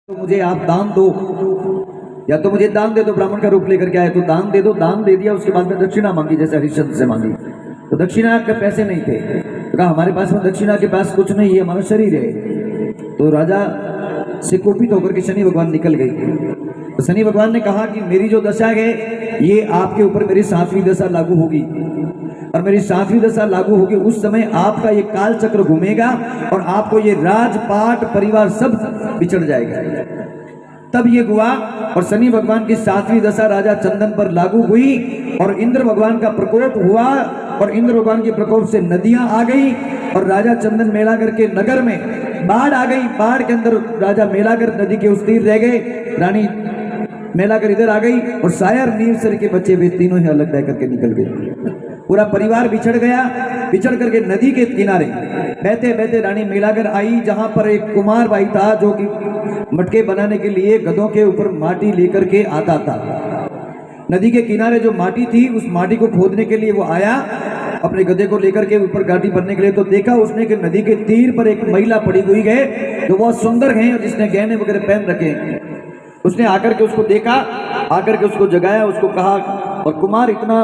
तो मुझे आप दान दो, या तो मुझे दान दे दो, ब्राह्मण का रूप लेकर के आए तो दान दे दो, दान दे दिया। उसके बाद में दक्षिणा मांगी, जैसे हरिश्चंद्र से मांगी। तो दक्षिणा के पैसे नहीं थे, तो कहा हमारे पास में दक्षिणा के पास कुछ नहीं है, हमारा शरीर है। तो राजा से कुपित होकर के शनि भगवान निकल गई। तो शनि भगवान ने कहा कि मेरी जो दशा है ये आपके ऊपर मेरी 7वीं दशा लागू होगी, और मेरी 7वीं दशा लागू होगी उस समय आपका ये काल चक्र घूमेगा और आपको ये राजपाट परिवार सब बिछड़ जाएगा। तब ये हुआ और शनि भगवान की 7वीं दशा राजा चंदन पर लागू हुई और इंद्र भगवान का प्रकोप हुआ, और इंद्र भगवान के प्रकोप से नदियां आ गई और राजा चंदन मेलागर के नगर में बाढ़ आ गई। बाढ़ के अंदर राजा मेलागर नदी के उस तीर रह गए, रानी मेलागर इधर आ गई, और शायर नीरसर के बच्चे वे तीनों ही अलग रह करके निकल गए। पूरा परिवार बिछड़ गया। बिछड़ करके नदी के किनारे बहते बहते रानी मेलागर आई, जहां पर एक कुमार भाई था जो कि मटके बनाने के लिए गधों के ऊपर माटी लेकर के आता था। नदी के किनारे जो माटी थी उस माटी को खोदने के लिए वो आया अपने गधे को लेकर के ऊपर गाड़ी भरने के लिए। तो देखा उसने कि नदी के तीर पर एक महिला पड़ी हुई है जो बहुत सुंदर है और जिसने गहने वगैरह पहन रखे। उसने आकर के उसको देखा, आकर के उसको जगाया, उसको कहा, और कुमार इतना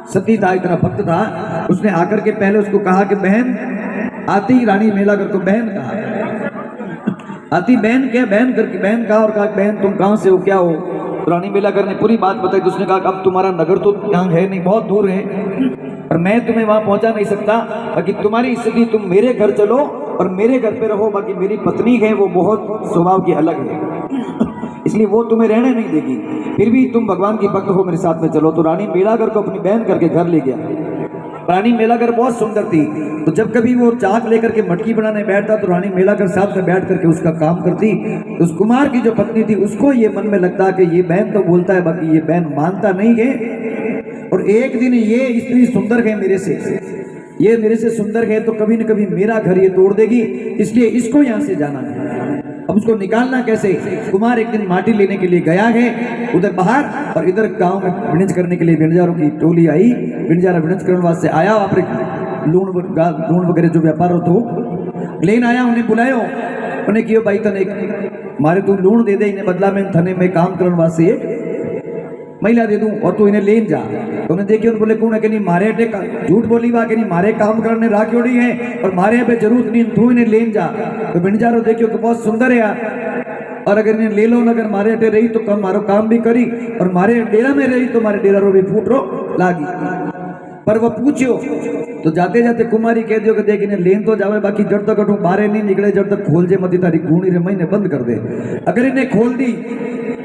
सती था, इतना भक्त था, उसने आकर के पहले उसको कहा कि बहन आती। रानी मेलागर को बहन कहा, आती बहन क्या, बहन करके बहन कहा, और कहा बहन तुम कहाँ से हो, क्या हो। तो रानी मेलागर ने पूरी बात बताई। तो उसने कहा अब तुम्हारा नगर तो यहाँ है नहीं, बहुत दूर है, और मैं तुम्हें वहां पहुंचा नहीं सकता, बाकी तुम्हारी स्थिति तुम मेरे घर चलो और मेरे घर पे रहो, बाकी मेरी पत्नी है वो बहुत स्वभाव की अलग है, इसलिए वो तुम्हें रहने नहीं देगी, फिर भी तुम भगवान की भक्त हो, मेरे साथ में चलो। तो रानी मेलागर को अपनी बहन करके घर ले गया। रानी मेलागर बहुत सुंदर थी, तो जब कभी वो चाक लेकर के मटकी बनाने बैठता तो रानी मेलागर साथ में बैठ करके उसका काम करती। तो उस कुमार की जो पत्नी थी उसको ये मन में लगता कि ये बहन तो बोलता है, बाकी ये बहन मानता नहीं है, और एक दिन ये इतनी सुंदर है मेरे से, ये मेरे से सुंदर है तो कभी न कभी मेरा घर ये तोड़ देगी, इसलिए इसको यहाँ से जाना है। अब उसको निकालना कैसे। कुमार एक दिन माटी लेने के लिए गया है उधर बाहर, और इधर गांव में विणज करने के लिए विणजारों की टोली आई। विणजारा विणज करने वास्ते आया, अपने लूण वगैरह जो व्यापार हो तो लेन आया, उन्हें बुलायो, उन्हें कियो भाई तने मारे तू लूण दे दे, इन्हें बदला में थने में काम करने वास्ते महिला दे दूं और तू इन्हें लेन जा। तो उन्हें देखिए बोले कौन है कि नहीं मारे अटे झूठ बोली वा कि नहीं मारे काम करने राखियोड़ी है और मारे पे जरूरत नहीं, तू इन्हें लेन जा। तो बिनजारो देखियो कि बहुत सुंदर है यार, और अगर इन्हें ले लो अगर मारे अटे रही तो कम मारो काम भी करी, और मारे डेरा में रही तो मारे डेरा रो भी फूट रो लागी। पर वो पूछियो तो जाते जाते कुमारी कह दियो कि देख इन्हें लेन तो जावे, बाकी जब तक अटू बाहर नहीं निकले जब तक खोल जे मती तारी गुणी रे महीने बंद कर दे। अगर इन्हें खोल दी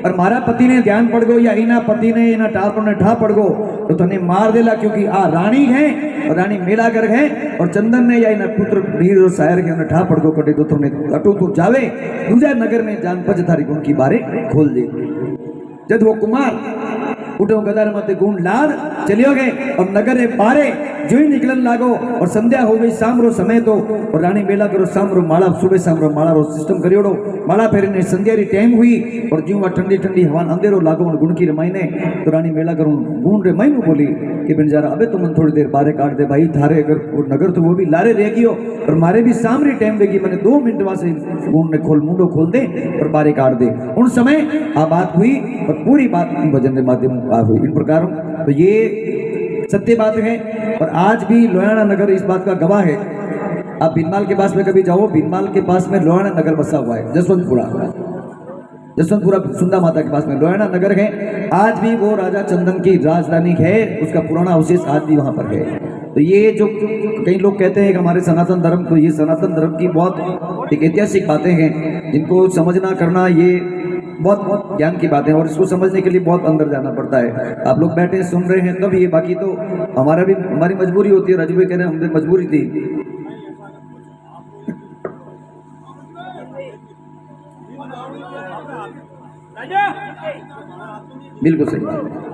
और मारा पति ने ध्यान पड़ गो या इना पति ने इना टापों ने ठा पड़ गो तो तने मार देला, क्योंकि आ रानी है और रानी मेलागर है, और चंदन ने या इना पुत्र वीर और शायर के उन्हें ठा पड़ गो कटे तो तुमने अटू तो जावे दूजा नगर में जान पज थारी गुण की बारे खोल दे। जब वो कुमार उठो गदार मते गुण लाद चलियो गए और नगर में बारे जो ही निकलन लागो, और संध्या हो गई सामरो समय तो, और रानी मेला करो सामरो माला सुबह सामरो माला रो सिस्टम करियोड़ो माला फेरीने संध्या री टाइम हुई, और जीवा ठंडी ठंडी हवा अंधेरो लागो और गुण की रमाईने। तो रानी मेला करूं गुण रे मई बोली कि बिनजारा अबे तुम थोड़ी देर बारे काट दे भाई, थारे अगर वो नगर तो वो भी लारे रह गियो और मारे भी सामरी टाइम देगी, मैंने 2 मिनट वासे गुण ने खोल मुंडो खोल दे और बारे काट दे। उन समय आ बात हुई और पूरी बात भजन के माध्यम हुई इन प्रकार। तो ये सत्य बात है, और आज भी लोहाना नगर इस बात का गवाह है। आप भीनमाल के पास में कभी जाओ, भीनमाल के पास में लोहाना नगर बसा हुआ है, जसवंतपुरा सुंदा माता के पास में लोहाना नगर है। आज भी वो राजा चंदन की राजधानी है, उसका पुराना अवशेष आज भी वहां पर है। तो ये जो कई लोग कहते हैं कि हमारे सनातन धर्म, तो ये सनातन धर्म की बहुत एक ऐतिहासिक बातें हैं जिनको समझना करना ये बहुत ज्ञान की बात है, और इसको समझने के लिए बहुत अंदर जाना पड़ता है। आप लोग बैठे सुन रहे हैं तब ये, बाकी तो हमारी मजबूरी होती है। रजबे कह रहे हैं हमें मजबूरी थी। बिल्कुल सही।